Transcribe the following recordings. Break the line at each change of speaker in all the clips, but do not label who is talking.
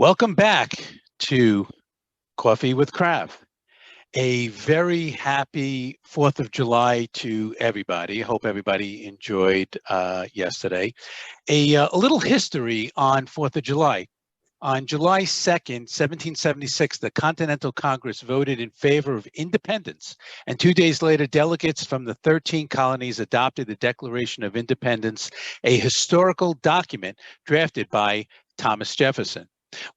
Welcome back to Coffee with Krav. A very happy 4th of July to everybody. Hope everybody enjoyed yesterday. A little history on 4th of July. On July 2nd, 1776, the Continental Congress voted in favor of independence, and 2 days later, delegates from the 13 colonies adopted the Declaration of Independence, a historical document drafted by Thomas Jefferson.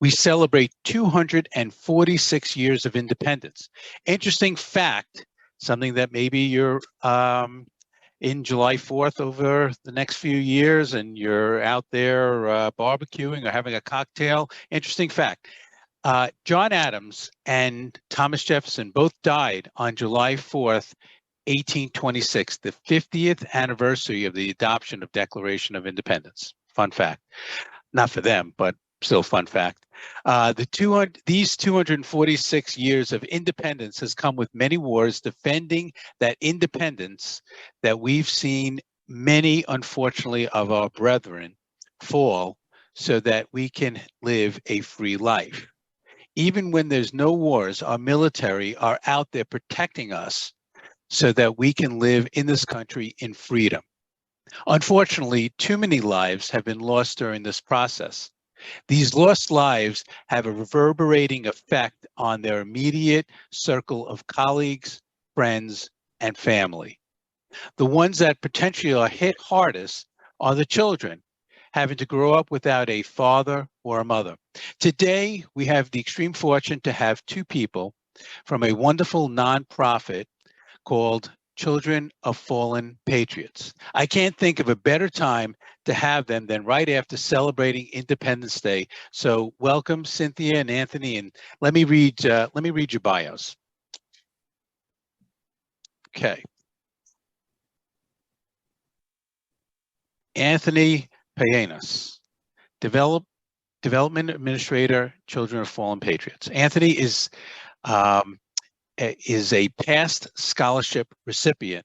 We celebrate 246 years of independence. Interesting fact, something that maybe you're in July 4th over the next few years and you're out there barbecuing or having a cocktail. Interesting fact, John Adams and Thomas Jefferson both died on July 4th, 1826, the 50th anniversary of the adoption of Declaration of Independence. Fun fact. Not for them, but still fun fact. These 246 years of independence has come with many wars defending that independence that we've seen many, unfortunately, of our brethren fall so that we can live a free life. Even when there's no wars, our military are out there protecting us so that we can live in this country in freedom. Unfortunately, too many lives have been lost during this process. These lost lives have a reverberating effect on their immediate circle of colleagues, friends, and family. The ones that potentially are hit hardest are the children, having to grow up without a father or a mother. Today, we have the extreme fortune to have two people from a wonderful nonprofit called Children of Fallen Patriots. I can't think of a better time to have them than right after celebrating Independence Day. So welcome, Cynthia and Anthony, and let me read your bios. Okay. Anthony Pallanes, Development Administrator, Children of Fallen Patriots. Anthony is a past scholarship recipient.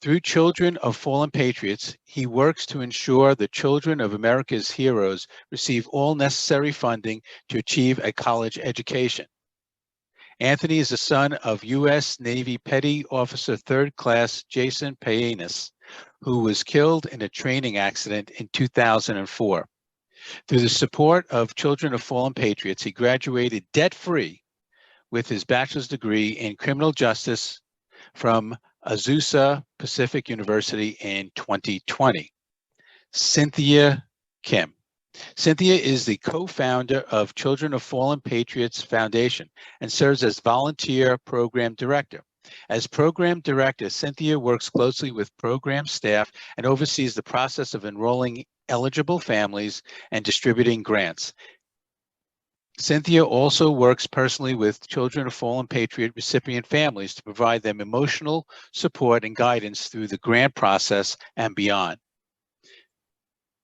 Through Children of Fallen Patriots, he works to ensure the children of America's heroes receive all necessary funding to achieve a college education. Anthony is the son of U.S. Navy Petty Officer 3rd Class Jason Pallanes, who was killed in a training accident in 2004. Through the support of Children of Fallen Patriots, he graduated debt-free with his bachelor's degree in criminal justice from Azusa Pacific University in 2020. Cynthia Kim. Cynthia is the co-founder of Children of Fallen Patriots Foundation and serves as volunteer program director. As program director, Cynthia works closely with program staff and oversees the process of enrolling eligible families and distributing grants. Cynthia also works personally with Children of Fallen Patriot recipient families to provide them emotional support and guidance through the grant process and beyond.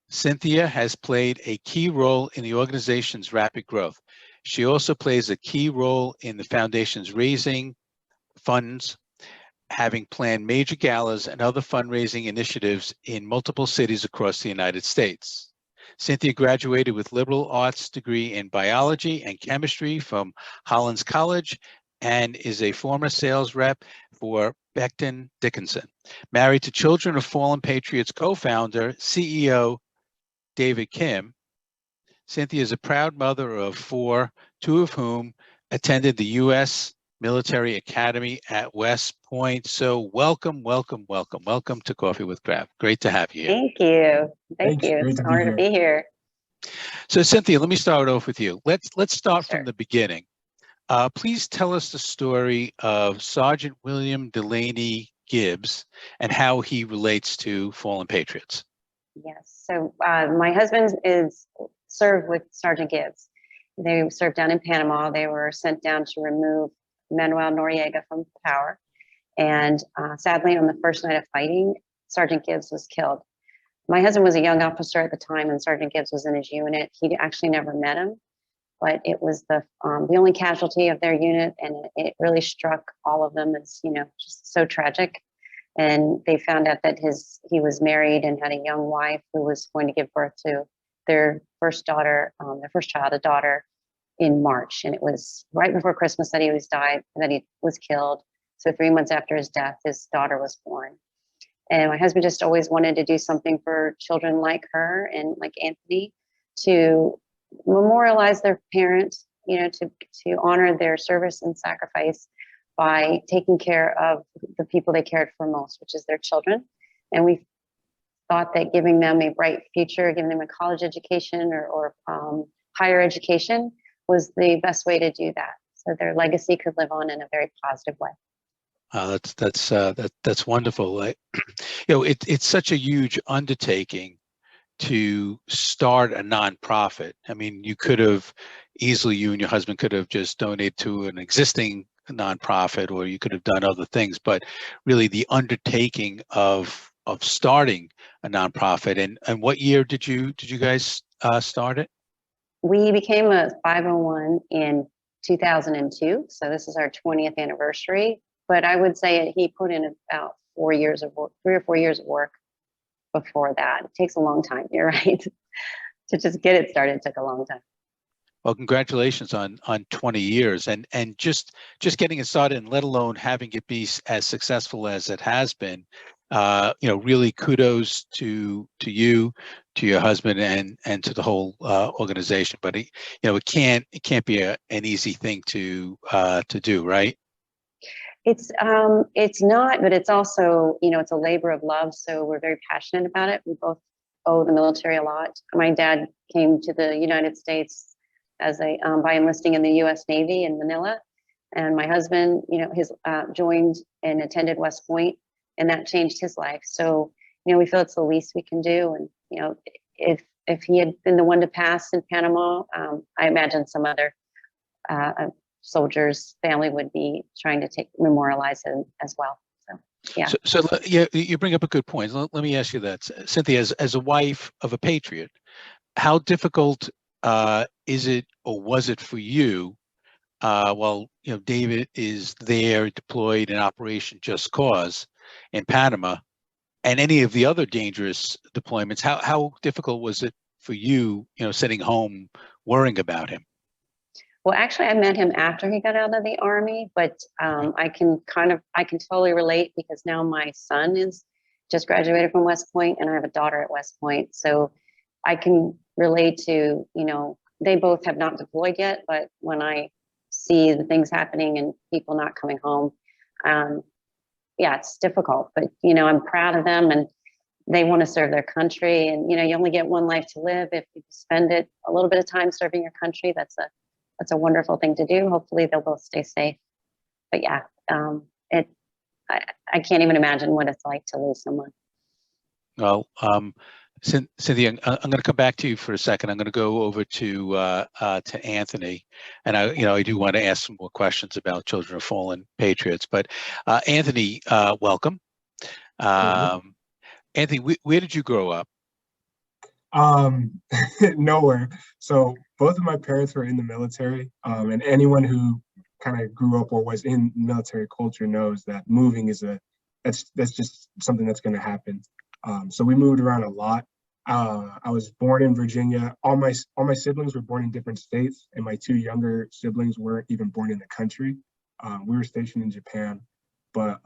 Cynthia has played a key role in the organization's rapid growth. She also plays a key role in the foundation's raising funds, having planned major galas and other fundraising initiatives in multiple cities across the United States. Cynthia graduated with liberal arts degree in biology and chemistry from Hollins College and is a former sales rep for Becton Dickinson. Married to Children of Fallen Patriots co-founder, CEO David Kim, Cynthia is a proud mother of 4, 2 of whom attended the U.S. Military Academy at West Point. So welcome to Coffee with Krav. Great to have you here.
Thank you. Thank you. It's an honor to be here.
So Cynthia, let me start off with you. Let's start from the beginning. Please tell us the story of Sergeant William Delaney Gibbs and how he relates to Fallen Patriots.
Yes. So my husband served with Sergeant Gibbs. They served down in Panama. They were sent down to remove Manuel Noriega from power. And sadly, on the first night of fighting, Sergeant Gibbs was killed. My husband was a young officer at the time, and Sergeant Gibbs was in his unit. He actually never met him, but it was the only casualty of their unit, and it really struck all of them as, just so tragic. And they found out that he was married and had a young wife who was going to give birth to their first daughter, their first child, a daughter, in March, and it was right before Christmas that he was killed. So 3 months after his death, his daughter was born. And my husband just always wanted to do something for children like her and like Anthony, to memorialize their parents, to honor their service and sacrifice by taking care of the people they cared for most, which is their children. And we thought that giving them a bright future, giving them a college education or higher education was the best way to do that, so their legacy could live on in a very positive way.
That's wonderful. It's such a huge undertaking to start a nonprofit. I mean, you and your husband could have just donated to an existing nonprofit, or you could have done other things. But really, the undertaking of starting a nonprofit. And what year did you guys start it?
We became a 501 in 2002, so this is our 20th anniversary. But I would say he put in about 4 years of work, 3 or 4 years of work before that. It takes a long time. You're right. To just get it started took a long time.
Well, congratulations on 20 years and just getting it started, and let alone having it be as successful as it has been. Really kudos to you, to your husband, and to the whole organization. But it can't be an easy thing to do, right?
It's not, but it's also, it's a labor of love. So we're very passionate about it. We both owe the military a lot. My dad came to the United States by enlisting in the U.S. Navy in Manila, and my husband, joined and attended West Point, and that changed his life. So, we feel it's the least we can do. And if he had been the one to pass in Panama, I imagine some other soldier's family would be trying to memorialize him as well. So, yeah.
So yeah, you bring up a good point. Let me ask you that, Cynthia, as a wife of a patriot, how difficult is it, or was it for you, while David is there deployed in Operation Just Cause in Panama, and any of the other dangerous deployments? How difficult was it for you, sitting home worrying about him?
Well, actually, I met him after he got out of the Army, but I can totally relate, because now my son is just graduated from West Point, and I have a daughter at West Point. So I can relate to, they both have not deployed yet, but when I see the things happening and people not coming home, yeah, it's difficult. But, I'm proud of them, and they want to serve their country. And, you only get one life to live. If you spend a little bit of time serving your country, that's a wonderful thing to do. Hopefully they'll both stay safe. But yeah, I can't even imagine what it's like to lose someone.
Well, Cynthia, I'm going to come back to you for a second. I'm going to go over to Anthony, and I do want to ask some more questions about Children of Fallen Patriots. But Anthony, welcome. Anthony, where did you grow up?
Nowhere. So both of my parents were in the military, and anyone who kind of grew up or was in military culture knows that moving is that's just something that's going to happen. So we moved around a lot. I was born in Virginia. All my siblings were born in different states, and my 2 younger siblings weren't even born in the country. We were stationed in Japan, but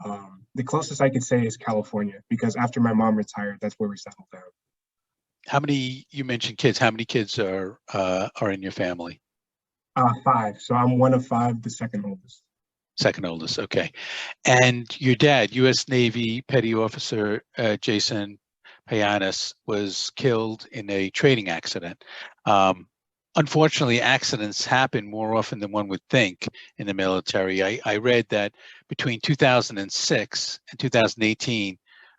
the closest I could say is California, because after my mom retired, that's where we settled down.
You mentioned kids. How many kids are in your family?
5. So I'm one of 5, the second oldest.
Second oldest, okay. And your dad, U.S. Navy Petty Officer Jason Pallanes, was killed in a training accident. Unfortunately, accidents happen more often than one would think in the military. I read that between 2006 and 2018,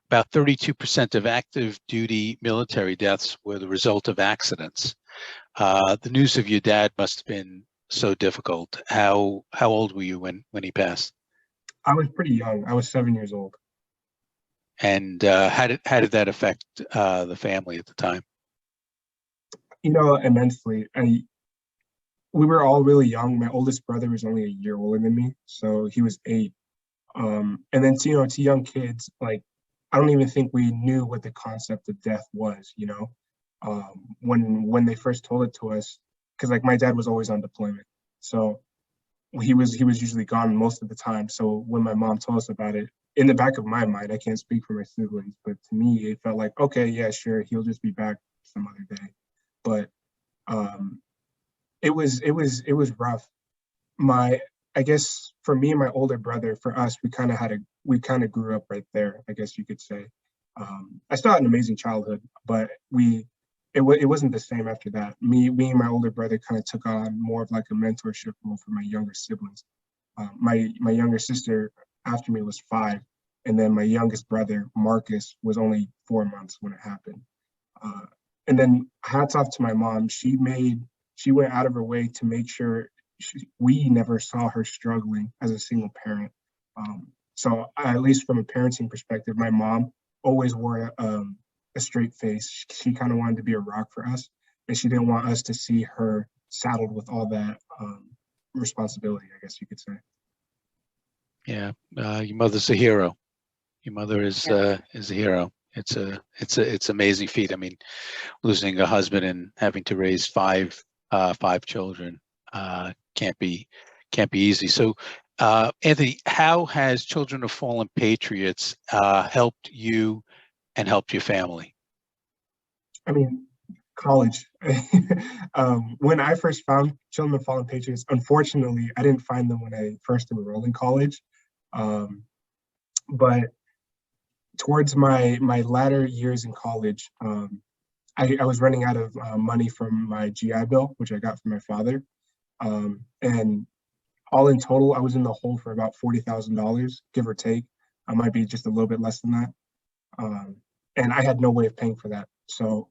about 32% of active duty military deaths were the result of accidents. The news of your dad must have been so difficult. How old were you when he passed?
I was pretty young. I was 7 years old.
And how did that affect the family at the time?
Immensely. We were all really young. My oldest brother was only a year older than me, so he was 8. And then to young kids, like, I don't even think we knew what the concept of death was. When they first told it to us, because like my dad was always on deployment, so he was usually gone most of the time. So when my mom told us about it, in the back of my mind, I can't speak for my siblings, but to me, it felt like, okay, yeah, sure, he'll just be back some other day. But it was rough. I guess for me and my older brother, for us, we kind of grew up right there, I guess you could say. I still had an amazing childhood, but it wasn't the same after that. Me and my older brother kind of took on more of like a mentorship role for my younger siblings. My younger sister after me was 5, and then my youngest brother Marcus was only 4 months when it happened. And then hats off to my mom. She went out of her way to make sure we never saw her struggling as a single parent. So at least from a parenting perspective, my mom always wore a straight face. She kind of wanted to be a rock for us, and she didn't want us to see her saddled with all that responsibility, I guess you could say.
Yeah, your mother's a hero. Your mother is a hero. It's amazing feat. I mean, losing a husband and having to raise five children can't be easy. So, Anthony, how has Children of Fallen Patriots helped you and helped your family?
I mean, college. When I first found Children of Fallen Patriots, unfortunately, I didn't find them when I first enrolled in college. But towards my latter years in college, I was running out of money from my GI Bill, which I got from my father. And all in total, I was in the hole for about $40,000, give or take. I might be just a little bit less than that. And I had no way of paying for that. So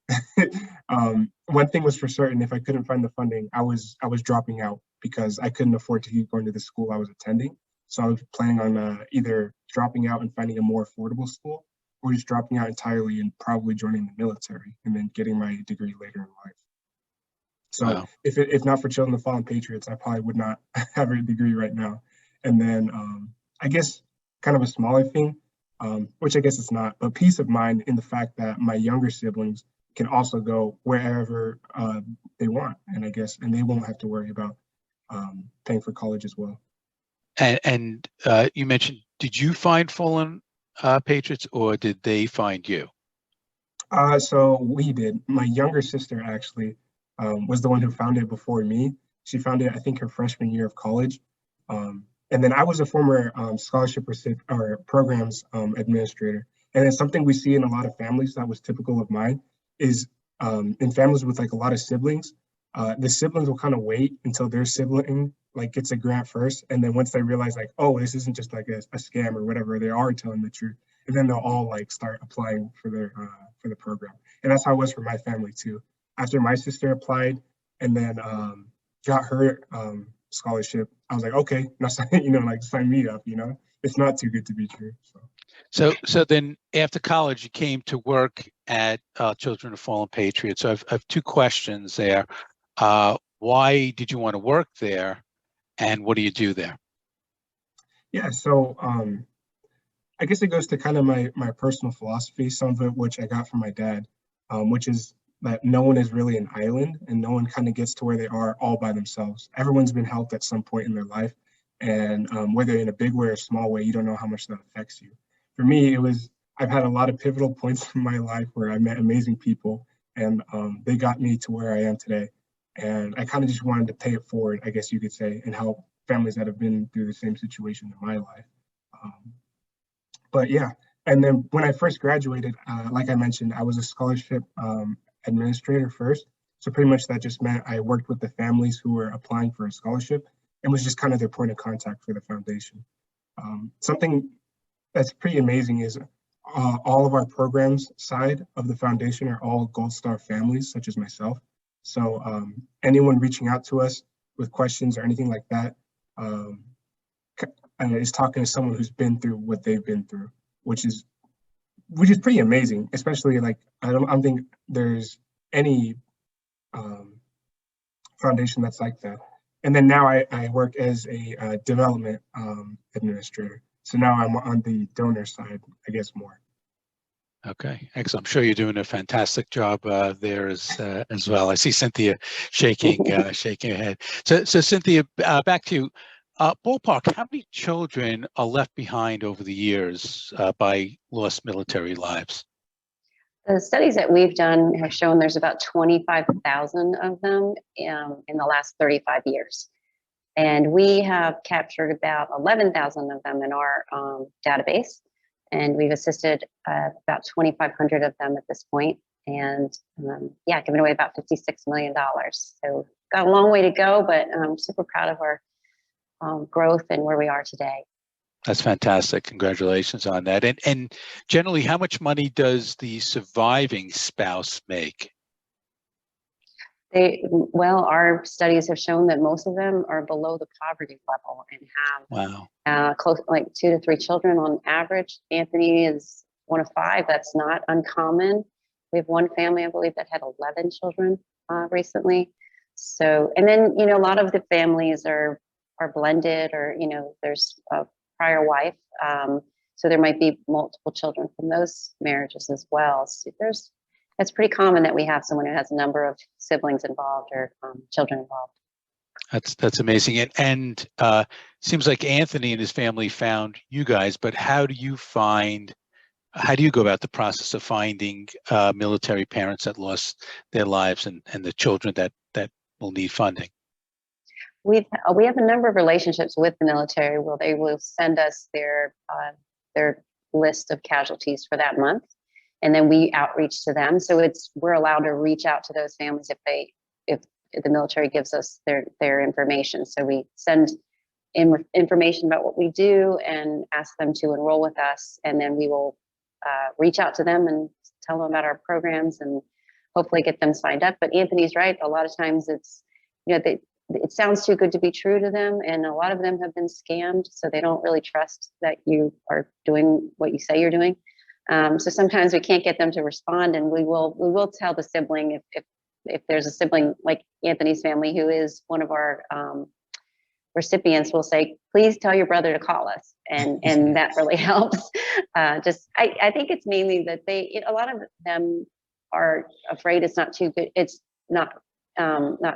one thing was for certain: if I couldn't find the funding, I was dropping out because I couldn't afford to keep going to the school I was attending. So I was planning on either dropping out and finding a more affordable school, or just dropping out entirely and probably joining the military and then getting my degree later in life. So wow. If not for Children of Fallen Patriots, I probably would not have a degree right now. And then I guess kind of a smaller thing, which I guess it's not, but peace of mind in the fact that my younger siblings can also go wherever they want, and they won't have to worry about paying for college as well.
And you mentioned, did you find Fallen Patriots, or did they find you?
So we did. My younger sister actually was the one who found it before me. She found it, I think, her freshman year of college. And then I was a former scholarship or programs administrator. And it's something we see in a lot of families that was typical of mine is in families with like a lot of siblings, the siblings will kind of wait until their sibling like gets a grant first. And then once they realize like, oh, this isn't just like a scam or whatever, they are telling the truth. And then they'll all like start applying for the program. And that's how it was for my family too. After my sister applied and then got her scholarship, I was like, okay, now sign me up. It's not too good to be true.
So then after college, you came to work at Children of Fallen Patriots. So I've 2 questions there. Why did you want to work there, and what do you do there?
Yeah, so I guess it goes to kind of my personal philosophy, some of it which I got from my dad, which is that no one is really an island and no one kind of gets to where they are all by themselves. Everyone's been helped at some point in their life. And whether in a big way or small way, you don't know how much that affects you. For me, I've had a lot of pivotal points in my life where I met amazing people and they got me to where I am today. And I kind of just wanted to pay it forward, I guess you could say, and help families that have been through the same situation in my life. But yeah, and then when I first graduated, like I mentioned, I was a scholarship administrator first. So pretty much that just meant I worked with the families who were applying for a scholarship and was just kind of their point of contact for the foundation. Something that's pretty amazing is all of our programs side of the foundation are all Gold Star families, such as myself. So anyone reaching out to us with questions or anything like that is talking to someone who's been through what they've been through, which is pretty amazing. Especially like I don't think there's any foundation that's like that. And then now I work as a development administrator. So now I'm on the donor side, I guess more.
Okay, excellent. I'm sure you're doing a fantastic job there as well. I see Cynthia shaking shaking her head. So Cynthia, back to you. Ballpark, how many children are left behind over the years by lost military lives?
The studies that we've done have shown there's about 25,000 of them in the last 35 years. And we have captured about 11,000 of them in our database. And we've assisted about 2,500 of them at this point. And yeah, given away about $56 million. So got a long way to go, but I'm super proud of our growth and where we are today.
That's fantastic. Congratulations on that. And generally, how much money does the surviving spouse make?
Well, our studies have shown that most of them are below the poverty level and have close, like 2 to 3 children on average. Anthony is one of 5. That's not uncommon. We have one family, I believe, that had 11 children recently. So, and then, you know, a lot of the families are blended, or, you know, there's a prior wife. So there might be multiple children from those marriages as well. So it's pretty common that we have someone who has a number of siblings involved or children involved.
That's amazing. And seems like Anthony and his family found you guys, but how do you go about the process of finding military parents that lost their lives and the children that will need funding?
We have a number of relationships with the military where they will send us their list of casualties for that month, and then we outreach to them. So we're allowed to reach out to those families if the military gives us their information. So we send information about what we do and ask them to enroll with us, and then we will reach out to them and tell them about our programs and hopefully get them signed up. But Anthony's right. A lot of times it's, you know, it sounds too good to be true to them, and a lot of them have been scammed, so they don't really trust that you are doing what you say you're doing. So sometimes we can't get them to respond, and we will tell the sibling if there's a sibling like Anthony's family who is one of our recipients, will say, please tell your brother to call us, and that really helps. I think it's mainly that a lot of them are afraid it's not too good. It's not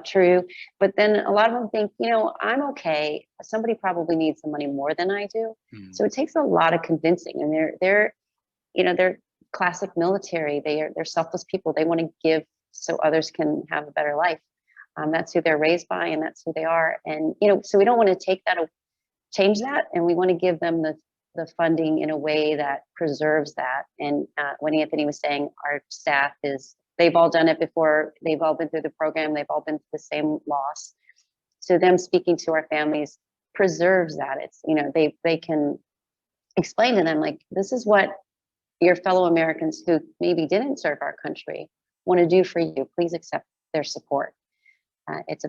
true. But then a lot of them think, you know, I'm okay. Somebody probably needs the money more than I do. So it takes a lot of convincing, and they're classic military. They're selfless people. They want to give so others can have a better life. That's who they're raised by, and that's who they are. And, you know, so we don't want to change that. And we want to give them the funding in a way that preserves that. And when Anthony was saying our staff they've all done it before. They've all been through the program. They've all been through the same loss. So them speaking to our families preserves that. It's, you know, they can explain to them, like, this is what your fellow Americans who maybe didn't serve our country want to do for you. Please accept their support. It's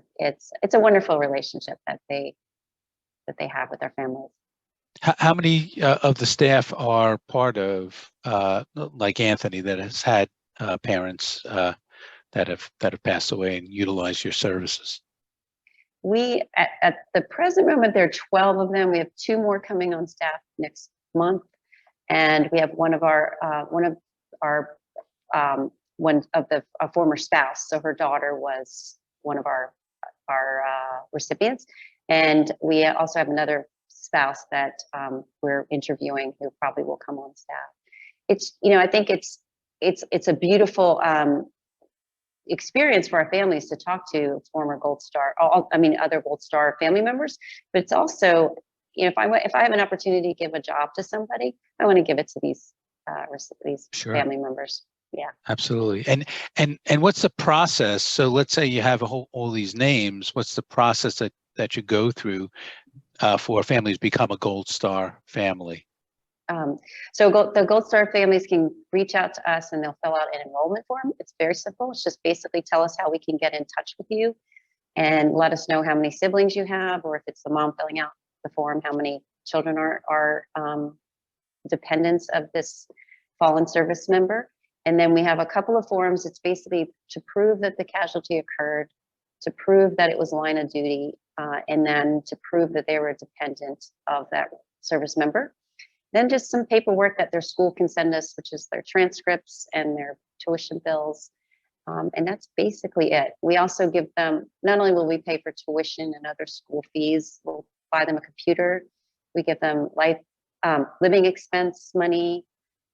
a wonderful relationship that they have with their families.
How many of the staff are part of like Anthony, that has had parents that have passed away and utilized your services?
We at the present moment, there are 12 of them. We have 2 more coming on staff next month, and we have one of the former spouse. So her daughter was one of our recipients, and we also have another spouse that we're interviewing who probably will come on staff. It's, you know, I think it's a beautiful experience for our families to talk to former Gold Star, other Gold Star family members. But it's also, you know, if I have an opportunity to give a job to somebody, I want to give it to these
Sure.
family members. Yeah,
absolutely. And what's the process? So let's say you have all these names. What's the process that you go through for families to become a Gold Star family?
So the Gold Star families can reach out to us, and they'll fill out an enrollment form. It's very simple. It's just basically tell us how we can get in touch with you, and let us know how many siblings you have, or if it's the mom filling out the form, how many children are dependents of this fallen service member. And then we have a couple of forms. It's basically to prove that the casualty occurred, to prove that it was line of duty, and then to prove that they were a dependent of that service member. then just some paperwork that their school can send us, which is their transcripts and their tuition bills. And that's basically it. We also give them, not only will we pay for tuition and other school fees, we'll buy them a computer. We give them living expense money.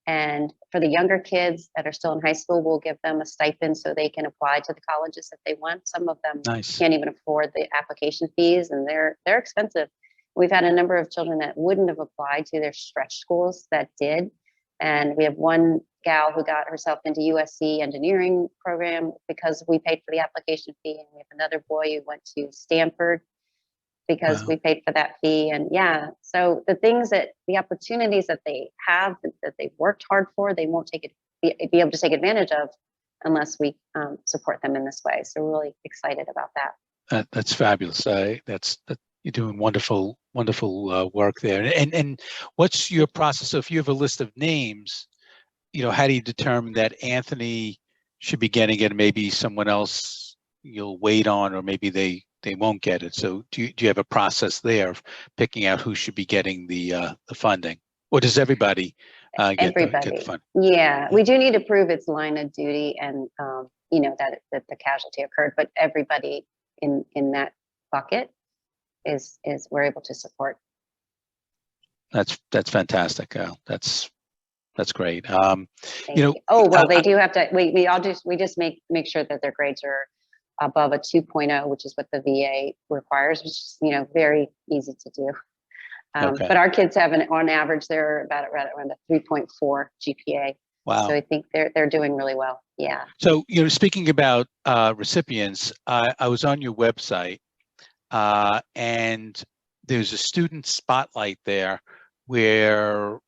And for the younger kids that are still in high school, we'll give them a stipend so they can apply to the colleges that they want. Some of them can't even afford the application fees, and they're expensive. We've had a number of children that wouldn't have applied to their stretch schools that did. And we have one gal who got herself into USC engineering program because we paid for the application fee. And we have another boy who went to Stanford because we paid for that fee. And yeah, so the opportunities that they have, that they've worked hard for, they won't be able to take advantage of unless we support them in this way. So we're really excited about that.
That's fabulous. You're doing wonderful work there. And what's your process? So if you have a list of names, how do you determine that Anthony should be getting it and maybe someone else you'll wait on, or maybe they won't get it? So do you have a process there of picking out who should be getting the funding, or does everybody get the funding?
Yeah, we do need to prove it's line of duty and that the casualty occurred, but everybody in that bucket is we're able to support.
That's fantastic. That's great.
They do have to. We just make sure that their grades are above a 2.0, which is what the VA requires, which is very easy to do. But our kids have on average they're about around a 3.4 GPA.
Wow.
So I think they're doing really well. Yeah.
So speaking about recipients, I was on your website, and there's a student spotlight there where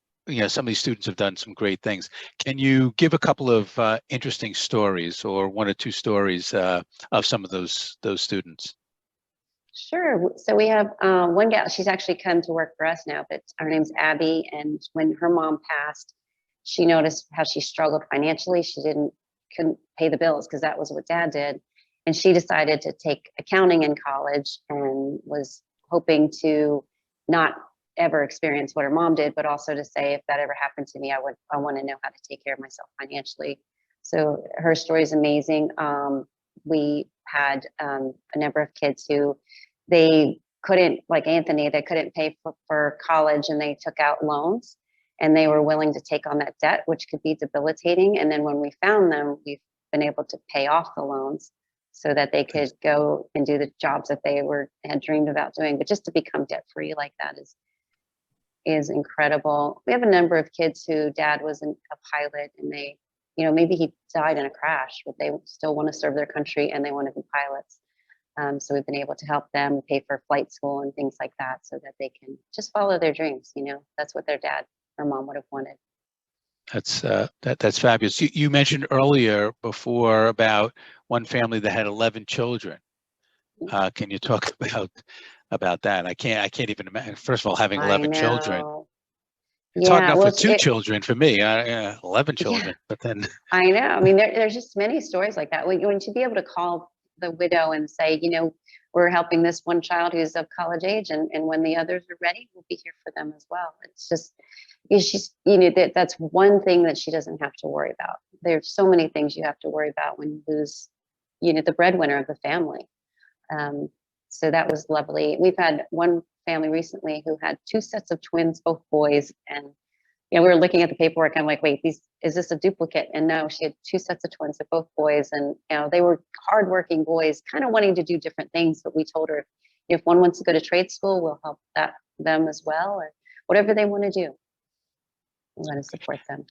some of these students have done some great things. Can you give a couple of interesting stories, or one or two stories of some of those students?
Sure. So we have one gal. She's actually come to work for us now, but her name's Abby. And when her mom passed, she noticed how she struggled financially. She couldn't pay the bills because that was what Dad did. And she decided to take accounting in college and was hoping to not ever experience what her mom did, but also to say, if that ever happened to me, I want to know how to take care of myself financially. So her story is amazing. We had a number of kids who they couldn't, like Anthony, they couldn't pay for college, and they took out loans, and they were willing to take on that debt, which could be debilitating. And then when we found them, we've been able to pay off the loans so that they could go and do the jobs that they had dreamed about doing. But just to become debt free like that is incredible. We have a number of kids who Dad was a pilot, and they, maybe he died in a crash, but they still want to serve their country and they want to be pilots. So we've been able to help them pay for flight school and things like that so that they can just follow their dreams. That's what their dad or mom would have wanted.
That's fabulous. You mentioned earlier before about one family that had 11 children. Can you talk about that? I can't even imagine. First of all, having 11 children. It's hard enough with two children for me. 11 children, but then
I know. I mean, there's just many stories like that. When to be able to call the widow and say, we're helping this one child who's of college age, and when the others are ready, we'll be here for them as well. It's just, she's, that's one thing that she doesn't have to worry about. There's so many things you have to worry about when you lose, the breadwinner of the family. So that was lovely. We've had one family recently who had two sets of twins, both boys, and we were looking at the paperwork. I'm like, wait, is this a duplicate? And no, she had two sets of twins, they're both boys, and they were hardworking boys, kind of wanting to do different things. But we told her, if one wants to go to trade school, we'll help them as well, or whatever they want to do. We want to support them.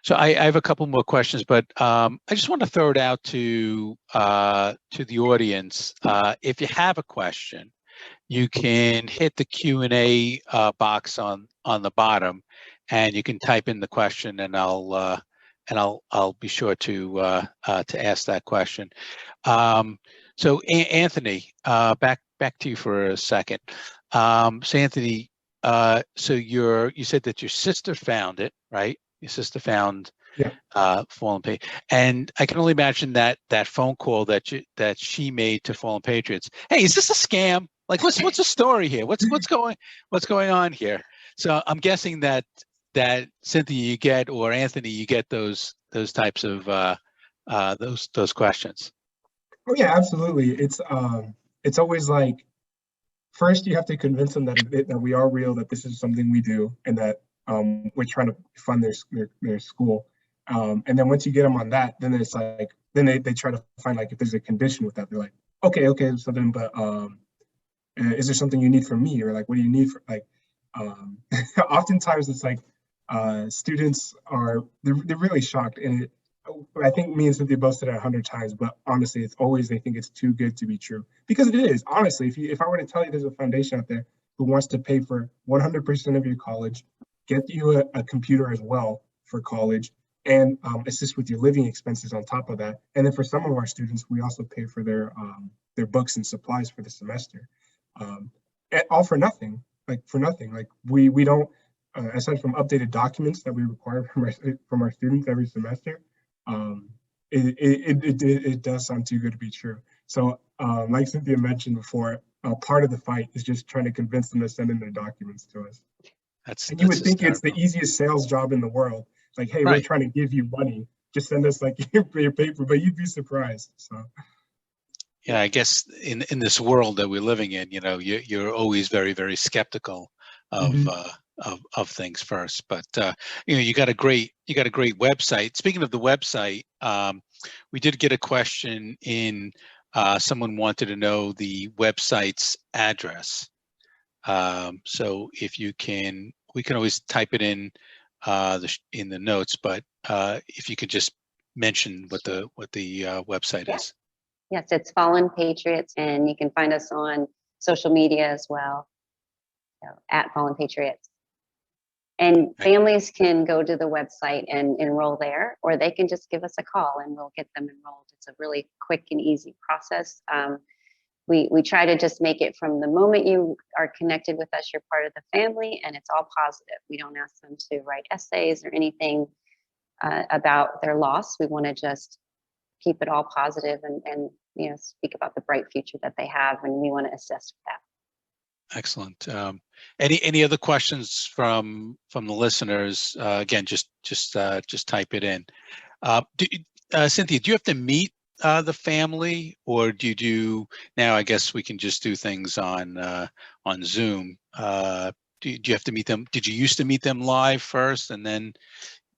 So I have a couple more questions, but I just want to throw it out to the audience. If you have a question, you can hit the Q&A box on the bottom, and you can type in the question, and I'll be sure to ask that question. So Anthony, back to you for a second. So Anthony, so you said that your sister found it, right? Your sister found Fallen Patriots, and I can only imagine that phone call that she made to Fallen Patriots. Hey, is this a scam? Like, what's the story here? What's going on here? So I'm guessing that that Cynthia, you get, or Anthony, you get those types of those questions?
Oh yeah, absolutely. It's always like, first you have to convince them that we are real, that this is something we do, and that we're trying to fund their school. And then once you get them on that, then it's like, then they try to find like if there's a condition with that. They're like, okay, so then, but is there something you need from me, or like what do you need for like? Oftentimes it's like students they're really shocked, and I think me and Cynthia both said it 100 times, but honestly, it's always they think it's too good to be true, because it is. Honestly, if I were to tell you there's a foundation out there who wants to pay for 100% of your college, get you a computer as well for college, and assist with your living expenses on top of that, and then for some of our students, we also pay for their books and supplies for the semester, all for nothing. Like for nothing. Like we don't, aside from updated documents that we require from our students every semester. It does sound too good to be true. So like Cynthia mentioned before, part of the fight is just trying to convince them to send in their documents to us. And you would think it's the easiest sales job in the world. Like, hey, we're trying to give you money. Just send us like your paper, but you'd be surprised. So.
Yeah, I guess in this world that we're living in, you're always very, very skeptical of of things first. But you got a great website. Speaking of the website, we did get a question in. Someone wanted to know the website's address. So if you can, we can always type it in the notes. But if you could just mention what the website is.
Yes, it's Fallen Patriots, and you can find us on social media as well, at Fallen Patriots. And families can go to the website and enroll there, or they can just give us a call and we'll get them enrolled. It's a really quick and easy process. We try to just make it from the moment you are connected with us, you're part of the family, and it's all positive. We don't ask them to write essays or anything about their loss. We want to just keep it all positive and speak about the bright future that they have, and we want to assess that.
Excellent. Any other questions from the listeners? Again, just type it in. Cynthia, do you have to meet the family, or do you do now? I guess we can just do things on Zoom. Do you have to meet them? Did you used to meet them live first, and then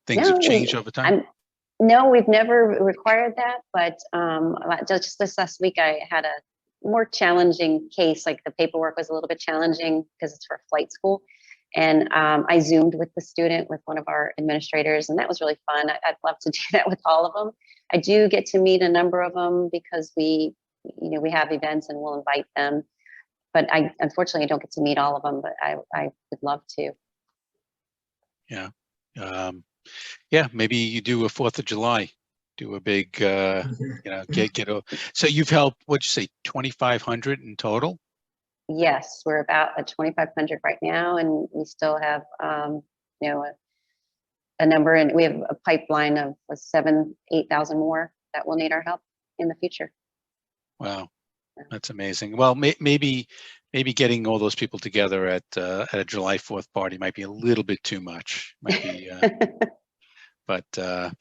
things have changed over time?
No, we've never required that, but just this last week, I had a more challenging case. Like the paperwork was a little bit challenging because it's for flight school. And I Zoomed with the student, with one of our administrators, and that was really fun. I'd love to do that with all of them. I do get to meet a number of them because we have events and we'll invite them. But unfortunately, I don't get to meet all of them, but I would love to.
Yeah. Yeah, maybe you do a 4th of July, do a big, get a. So you've helped, what'd you say, 2,500 in total?
Yes, we're about at 2,500 right now, and we still have, a number, and we have a pipeline of 8,000 more that will need our help in the future.
Wow, that's amazing. Well, maybe getting all those people together at a July 4th party might be a little bit too much. Might be, but I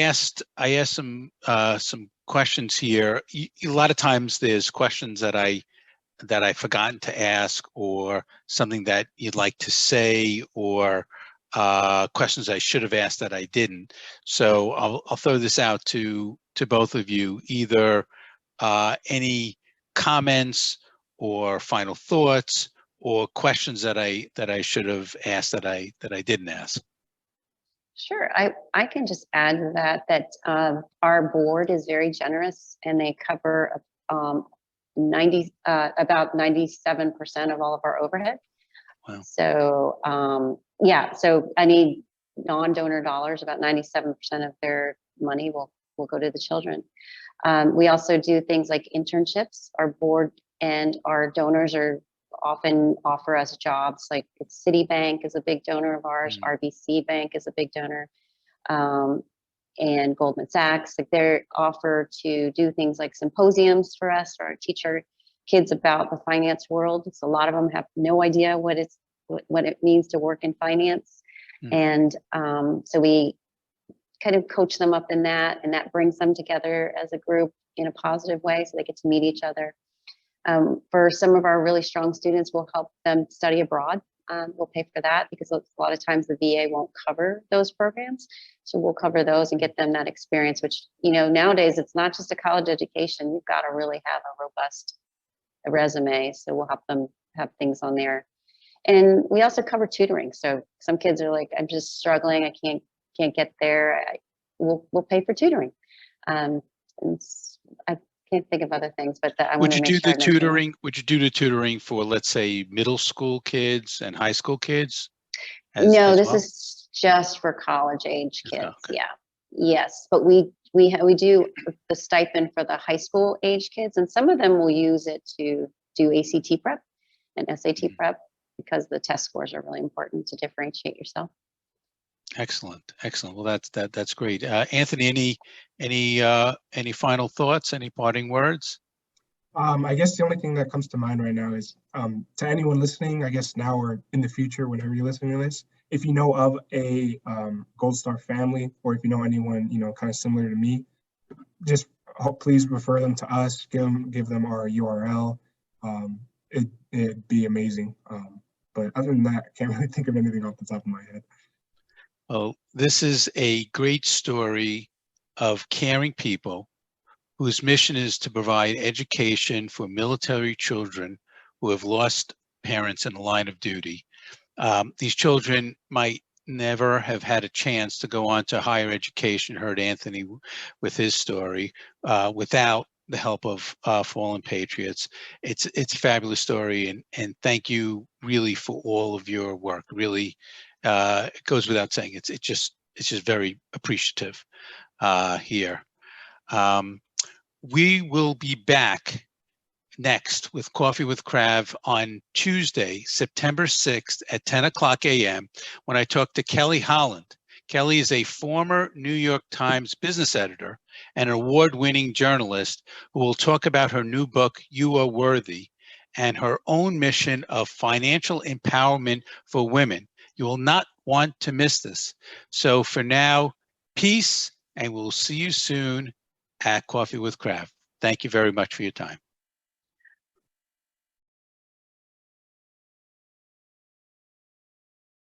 asked some questions here. A lot of times there's questions that I've forgotten to ask, or something that you'd like to say, or questions I should have asked that I didn't. So I'll throw this out to both of you. Either any comments or final thoughts, or questions that I should have asked that I didn't ask.
Sure, I can just add to that our board is very generous, and they cover about 97% of all of our overhead.
Wow.
So so any non-donor dollars, about 97% of their money will go to the children. We also do things like internships. Our board and our donors often offer us jobs, like Citibank is a big donor of ours, RBC Bank is a big donor, and Goldman Sachs. Like they're offer to do things like symposiums for us, or teach our kids about the finance world. So a lot of them have no idea what what it means to work in finance. And so we kind of coach them up in that, and that brings them together as a group in a positive way, so they get to meet each other. For some of our really strong students, we'll help them study abroad. We'll pay for that because a lot of times the VA won't cover those programs. So we'll cover those and get them that experience, which, you know, nowadays it's not just a college education. You've got to really have a robust resume. So we'll help them have things on there. And we also cover tutoring. So some kids are like, I'm just struggling. I can't get there. We'll pay for tutoring. And I can't think of other things, but I want to make sure.
Would you do the tutoring for, let's say, middle school kids and high school kids?
No, this is just for college age kids.
Okay.
Yeah. Yes, but we do the stipend for the high school age kids, and some of them will use it to do ACT prep and SAT prep because the test scores are really important to differentiate yourself.
Excellent. Well, that's great. Anthony, any final thoughts? Any parting words?
I guess the only thing that comes to mind right now is to anyone listening, I guess now or in the future, whenever you're listening to this, if you know of a Gold Star family, or if you know anyone, you know, kind of similar to me, just please refer them to us, give them our URL. It'd be amazing. But other than that, I can't really think of anything off the top of my head.
Well, this is a great story of caring people whose mission is to provide education for military children who have lost parents in the line of duty. These children might never have had a chance to go on to higher education. Heard Anthony with his story without the help of Fallen Patriots. It's a fabulous story, and thank you really for all of your work. Really, it goes without saying. It's just very appreciative here. We will be back next with Coffee with Krav on Tuesday, September 6th at 10 o'clock a.m. when I talk to Kelly Holland. Kelly is a former New York Times business editor and an award-winning journalist who will talk about her new book, You Are Worthy, and her own mission of financial empowerment for women. You will not want to miss this. So for now, peace, and we'll see you soon at Coffee with Krav. Thank you very much for your time.